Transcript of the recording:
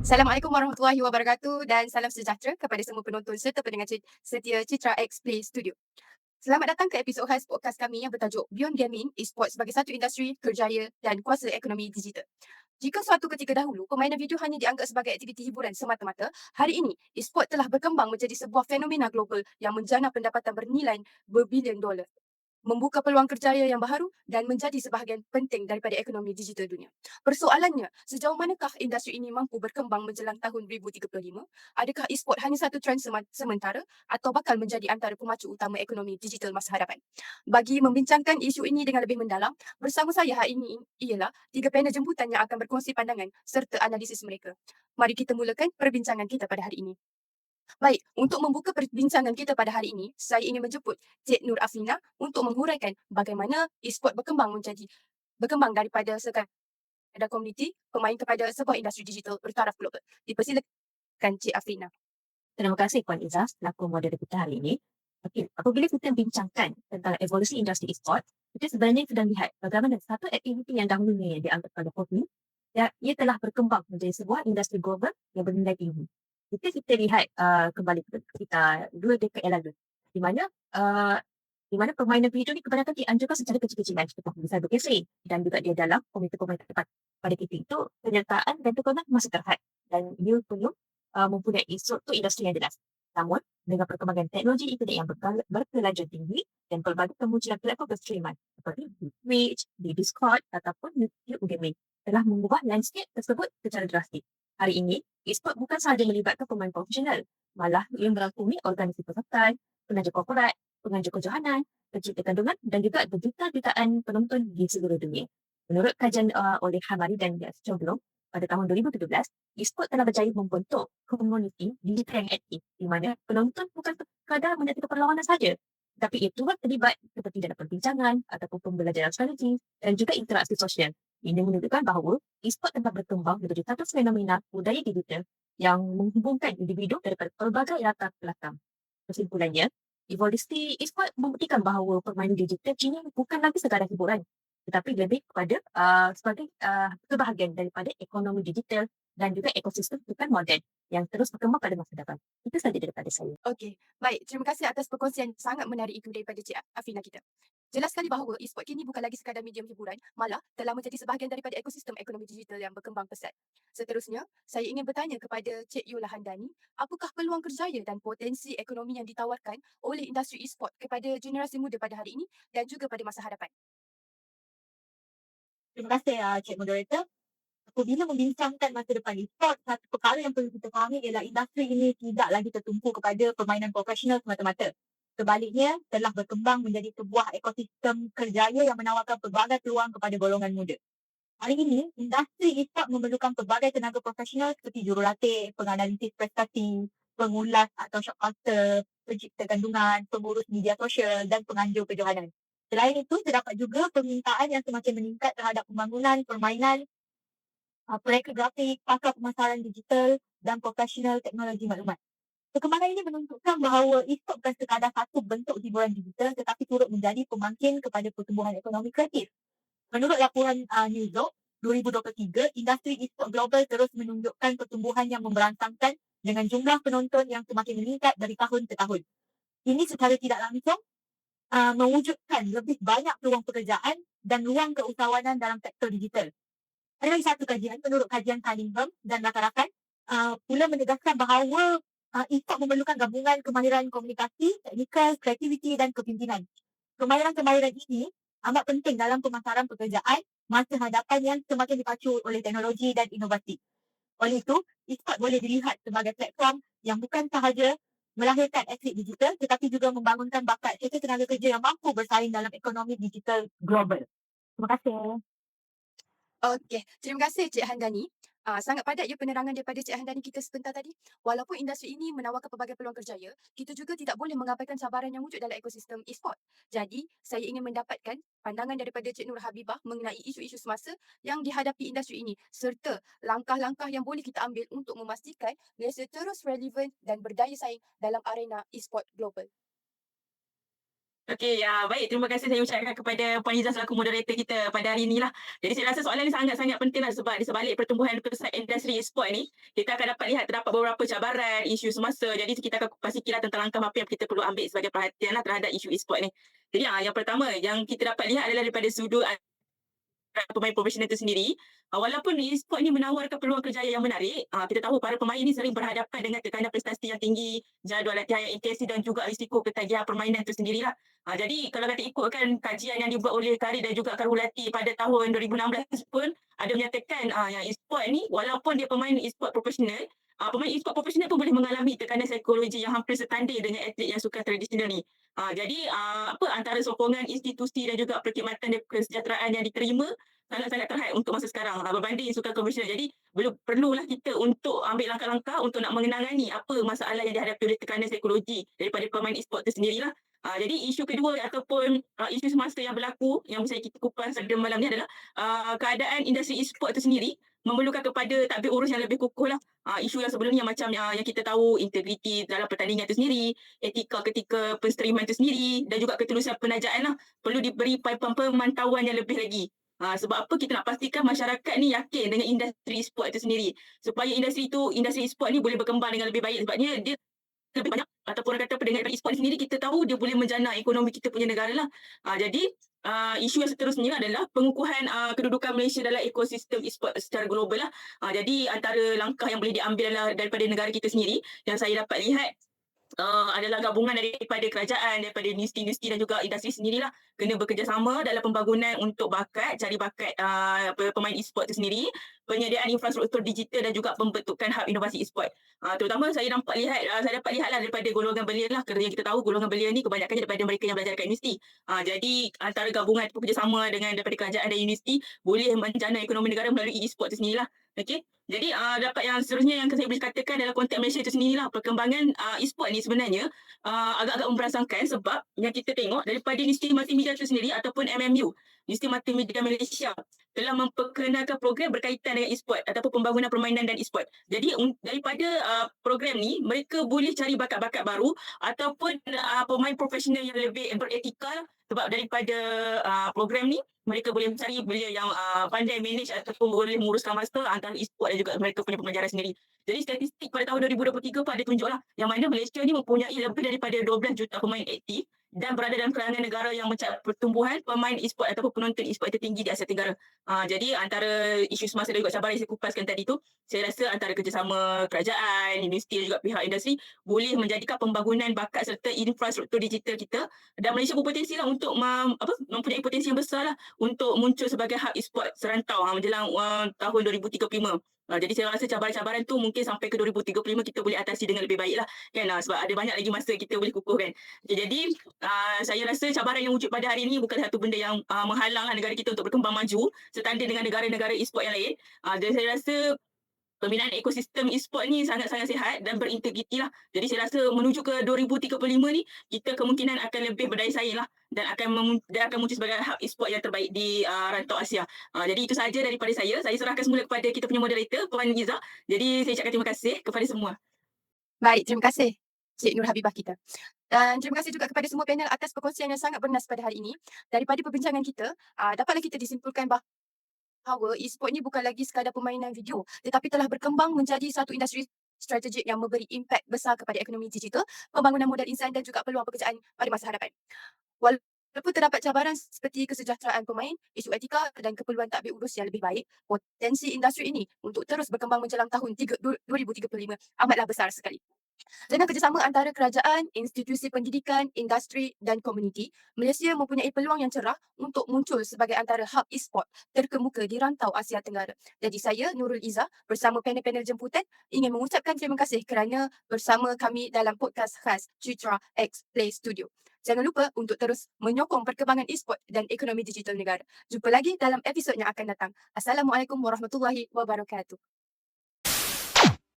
Assalamualaikum warahmatullahi wabarakatuh dan salam sejahtera kepada semua penonton serta pendengar setia Citra X Play Studio. Selamat datang ke episod khas podcast kami yang bertajuk Beyond Gaming, Esports sebagai satu industri, kerjaya dan kuasa ekonomi digital. Jika suatu ketika dahulu, permainan video hanya dianggap sebagai aktiviti hiburan semata-mata, hari ini, e-sport telah berkembang menjadi sebuah fenomena global yang menjana pendapatan bernilai berbilion dolar, membuka peluang kerjaya yang baharu dan menjadi sebahagian penting daripada ekonomi digital dunia. Persoalannya, sejauh manakah industri ini mampu berkembang menjelang tahun 2035? Adakah e-sport hanya satu trend sementara atau bakal menjadi antara pemacu utama ekonomi digital masa hadapan? Bagi membincangkan isu ini dengan lebih mendalam, bersama saya hari ini ialah tiga panel jemputan yang akan berkongsi pandangan serta analisis mereka. Mari kita mulakan perbincangan kita pada hari ini. Baik, untuk membuka perbincangan kita pada hari ini, saya ingin menjemput Cik Nur Aflina untuk menghuraikan bagaimana e-sport berkembang daripada sekadar komuniti pemain kepada sebuah industri digital bertaraf global. Dipersilakan Cik Aflina. Terima kasih Puan Izzah selaku moderator kita hari ini. Okey, apabila kita bincangkan tentang evolusi industri e-sport, kita sebenarnya sedang lihat bagaimana satu aktiviti yang dahulunya yang dianggap pada hobi, ia telah berkembang menjadi sebuah industri global yang bernilai tinggi. Jika kita lihat kembali kita 2 dekad yang lalu, di mana uh, di mana permainan video ni kebanyakan dianjurkan secara kecil-kecilan seperti bisa berkesing dan juga dia dalam komuniti-komuniti tepat. Pada ketika itu, penyertaan dan dukungan masih terhad dan ia perlu mempunyai suatu industri yang jelas. Namun, dengan perkembangan teknologi internet yang berkelanjutan tinggi dan pelbagai kemunculan platform berstreaman seperti di Twitch, di Discord ataupun YouTube Gaming telah mengubah landscape tersebut secara drastik. Hari ini, e-sport bukan sahaja melibatkan pemain profesional, malah ia merangkumi organisasi peserta, penaja korporat, pengajar kejohanan, pencipta kandungan dan juga berjuta-jutaan penonton di seluruh dunia. Menurut kajian oleh Hamari dan Choglo, pada tahun 2017, e-sport telah berjaya membentuk komuniti digital yang aktif di mana penonton bukan sekadar menyertai perlawanan saja, tetapi ia turut terlibat seperti dalam perbincangan ataupun pembelajaran strategi dan juga interaksi sosial. Ini menunjukkan bahawa e-sport telah berkembang menjadi satu fenomena budaya digital yang menghubungkan individu daripada pelbagai latar belakang. Kesimpulannya, evolusi e-sport membuktikan bahawa permainan digital kini bukan lagi sekadar hiburan, tetapi lebih kepada sebagai kebahagiaan daripada ekonomi digital dan juga ekosistem bukan moden yang terus berkembang pada masa depan. Itu saja daripada saya. Okey, baik. Terima kasih atas perkongsian sangat menarik itu daripada Cik Afina kita. Jelas sekali bahawa e-sport kini bukan lagi sekadar medium hiburan, malah telah menjadi sebahagian daripada ekosistem ekonomi digital yang berkembang pesat. Seterusnya, saya ingin bertanya kepada Cik Yola Handani, apakah peluang kerjaya dan potensi ekonomi yang ditawarkan oleh industri e-sport kepada generasi muda pada hari ini dan juga pada masa hadapan? Terima kasih Cik Moderator. Apabila membincangkan masa depan e-sport, satu perkara yang perlu kita fahami ialah industri ini tidak lagi tertumpu kepada permainan profesional semata-mata. Sebaliknya, telah berkembang menjadi sebuah ekosistem kerjaya yang menawarkan pelbagai peluang kepada golongan muda. Hari ini, industri e-sport memerlukan pelbagai tenaga profesional seperti jurulatih, penganalisis prestasi, pengulas atau shotcaster, pencipta kandungan, pengurus media sosial dan penganjur kejohanan. Selain itu, terdapat juga permintaan yang semakin meningkat terhadap pembangunan permainan, proyek grafik, pakar pemasaran digital dan profesional teknologi maklumat. Perkembangan ini menunjukkan bahawa e-sport bukan sekadar satu bentuk hiburan digital tetapi turut menjadi pemangkin kepada pertumbuhan ekonomi kreatif. Menurut laporan Newzoo 2023, industri e-sport global terus menunjukkan pertumbuhan yang memberangsangkan dengan jumlah penonton yang semakin meningkat dari tahun ke tahun. Ini secara tidak langsung mewujudkan lebih banyak peluang pekerjaan dan ruang keusahawanan dalam sektor digital. Ada lagi satu kajian, menurut kajian Cunningham dan rakan-rakan, pula menegaskan bahawa e-sport memerlukan gabungan kemahiran komunikasi, teknikal, kreativiti dan kepimpinan. Kemahiran-kemahiran ini amat penting dalam pemasaran pekerjaan masa hadapan yang semakin dipacu oleh teknologi dan inovasi. Oleh itu, e-sport boleh dilihat sebagai platform yang bukan sahaja melahirkan atlet digital tetapi juga membangunkan bakat serta tenaga kerja yang mampu bersaing dalam ekonomi digital global. Terima kasih. Okey, terima kasih Cik Handani. Sangat padat ya penerangan daripada Cik Handani kita sebentar tadi. Walaupun industri ini menawarkan pelbagai peluang kerjaya, kita juga tidak boleh mengabaikan cabaran yang wujud dalam ekosistem e-sport. Jadi, saya ingin mendapatkan pandangan daripada Cik Nur Habibah mengenai isu-isu semasa yang dihadapi industri ini serta langkah-langkah yang boleh kita ambil untuk memastikan Malaysia terus relevan dan berdaya saing dalam arena e-sport global. Okey, baik, terima kasih saya ucapkan kepada Puan Izzah selaku moderator kita pada hari ini lah. Jadi saya rasa soalan ni sangat-sangat penting lah sebab di sebalik pertumbuhan pesat industri e-sport ni, kita akan dapat lihat terdapat beberapa cabaran, isu semasa. Jadi kita akan pastikan tentang langkah apa yang kita perlu ambil sebagai perhatian lah terhadap isu e-sport ni. Jadi yang pertama yang kita dapat lihat adalah daripada sudut pemain profesional itu sendiri, walaupun e-sport ni menawarkan peluang kerjaya yang menarik, kita tahu para pemain ni sering berhadapan dengan tekanan prestasi yang tinggi, jadual latihan yang intensif dan juga risiko ketagihan permainan itu sendirilah. Jadi kalau kita ikutkan kajian yang dibuat oleh Kari dan juga Karulati pada tahun 2016 pun ada menyatakan yang e-sport ni walaupun dia pemain e-sport profesional, pemain e-sport profesional pun boleh mengalami tekanan psikologi yang hampir setanding dengan atlet yang sukan tradisional ni. Jadi antara sokongan institusi dan juga perkhidmatan dan kesejahteraan yang diterima sangat-sangat terhad untuk masa sekarang berbanding sukan konvensional. Jadi perlulah kita untuk ambil langkah-langkah untuk nak mengenangani apa masalah yang dihadapi oleh tekanan psikologi daripada pemain e-sport itu sendirilah. Jadi isu kedua ataupun isu semasa yang berlaku yang bisa kita kupas pada malam ni adalah keadaan industri e-sport itu sendiri memerlukan kepada tadbir urus yang lebih kukuh lah. Isu yang sebelum ni yang macam yang kita tahu integriti dalam pertandingan itu sendiri, etika ketika penstreaman itu sendiri dan juga ketulusan penajaan lah perlu diberi pemantauan yang lebih lagi. Sebab apa kita nak pastikan masyarakat ni yakin dengan industri e-sport itu sendiri supaya industri e-sport ni boleh berkembang dengan lebih baik sebabnya dia lebih banyak ataupun orang kata dengan e-sport sendiri kita tahu dia boleh menjana ekonomi kita punya negara lah. Jadi isu yang seterusnya adalah pengukuhan kedudukan Malaysia dalam ekosistem e-sport secara global lah. Jadi antara langkah yang boleh diambil adalah daripada negara kita sendiri yang saya dapat lihat adalah gabungan daripada kerajaan, daripada universiti-universiti dan juga industri sendirilah kena bekerjasama dalam pembangunan untuk cari bakat pemain e-sport itu sendiri, penyediaan infrastruktur digital dan juga pembentukan hub inovasi e-sport. Terutama saya dapat lihatlah daripada golongan belia lah kerana yang kita tahu golongan belia ni kebanyakannya daripada mereka yang belajar dekat universiti. Jadi antara gabungan bekerjasama dengan daripada kerajaan dan universiti boleh menjana ekonomi negara melalui e-sport itu sendirilah. Okey. Jadi dapat yang seterusnya yang saya boleh katakan dalam konteks Malaysia itu sendirilah perkembangan e-sport ni sebenarnya agak-agak memperasankan sebab yang kita tengok daripada Universiti Multimedia itu sendiri ataupun MMU, Universiti Multimedia Malaysia telah memperkenalkan program berkaitan dengan e-sport ataupun pembangunan permainan dan e-sport. Jadi daripada program ni mereka boleh cari bakat-bakat baru ataupun pemain profesional yang lebih beretika sebab daripada program ni mereka boleh mencari belia yang pandai manage ataupun boleh menguruskan master antara e-sport dan juga mereka punya pembelajaran sendiri. Jadi statistik pada tahun 2023 pun ada tunjuklah yang mana Malaysia ni mempunyai lebih daripada 12 juta pemain aktif dan berada dalam kalangan negara yang mencapai pertumbuhan pemain e-sport ataupun penonton e-sport tertinggi di Asia Tenggara. Jadi antara isu semasa dan juga cabaran yang saya kupaskan tadi tu, saya rasa antara kerjasama kerajaan, universiti dan juga pihak industri boleh menjadikan pembangunan bakat serta infrastruktur digital kita dan Malaysia berpotensi lah untuk mempunyai potensi yang besar lah untuk muncul sebagai hub e-sport serantau menjelang tahun 2035. Jadi saya rasa cabaran-cabaran tu mungkin sampai ke 2035 kita boleh atasi dengan lebih baik lah kan, sebab ada banyak lagi masa kita boleh kukuhkan. Jadi saya rasa cabaran yang wujud pada hari ini bukan satu benda yang menghalanglah negara kita untuk berkembang maju setanding dengan negara-negara e-sport yang lain. Dan saya rasa pembinaan ekosistem e-sport ni sangat-sangat sihat dan berintegriti lah. Jadi saya rasa menuju ke 2035 ni kita kemungkinan akan lebih berdaya saing lah dan akan muncul sebagai hub e-sport yang terbaik di rantau Asia. Jadi itu sahaja daripada saya. Saya serahkan semula kepada kita punya moderator Puan Izzah. Jadi saya ucapkan terima kasih kepada semua. Baik, terima kasih Cik Nur Habibah kita. Dan terima kasih juga kepada semua panel atas perkongsian yang sangat bernas pada hari ini. Daripada perbincangan kita, dapatlah kita disimpulkan bahawa e-sport ni bukan lagi sekadar permainan video tetapi telah berkembang menjadi satu industri strategik yang memberi impak besar kepada ekonomi digital, pembangunan modal insan dan juga peluang pekerjaan pada masa hadapan. Walaupun terdapat cabaran seperti kesejahteraan pemain, isu etika dan keperluan tadbir urus yang lebih baik, potensi industri ini untuk terus berkembang menjelang tahun 2035 amatlah besar sekali. Dengan kerjasama antara kerajaan, institusi pendidikan, industri dan komuniti, Malaysia mempunyai peluang yang cerah untuk muncul sebagai antara hub e-sport terkemuka di rantau Asia Tenggara. Jadi saya, Nurul Izzah, bersama panel-panel jemputan ingin mengucapkan terima kasih kerana bersama kami dalam podcast khas Citra X Play Studio. Jangan lupa untuk terus menyokong perkembangan e-sport dan ekonomi digital negara. Jumpa lagi dalam episod yang akan datang. Assalamualaikum warahmatullahi wabarakatuh.